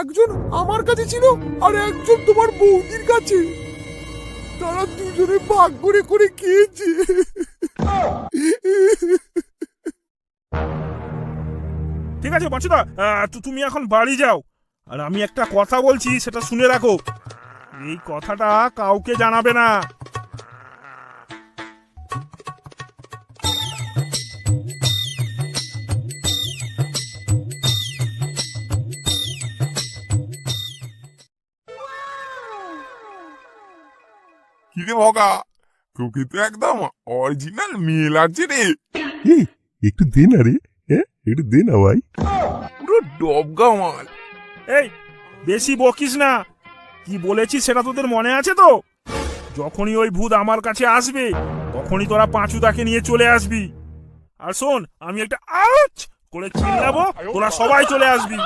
একজন আমার কাছে ছিল আর একজন তোমার বৌদির কাছে। তারা দুজনে ভাগ করে করে খেয়েছে। ঠিক আছে বাঁচুদা, তুমি এখন বাড়ি যাও। আর আমি একটা কথা বলছি, সেটা শুনে রাখো। এই কথাটা কাউকে জানাবে না। কিরে ভগা, তোকে তো একদম অরিজিনাল মেয়ে লাগছে রে। এই একটু দে না রে, হ্যাঁ একটু দে না ভাই। পুরো ডবগা মাল। এই বেশি বকিস না। কি বলেছি সেটা তোদের মনে আছে তো? যখনই ওই ভূত আমার কাছে আসবে তখনই তোরা পাঁচুদাকে নিয়ে চলে আসবি। আর শোন, আমি একটা আউচ করে চিল্লাবো, তোরা সবাই চলে আসবি।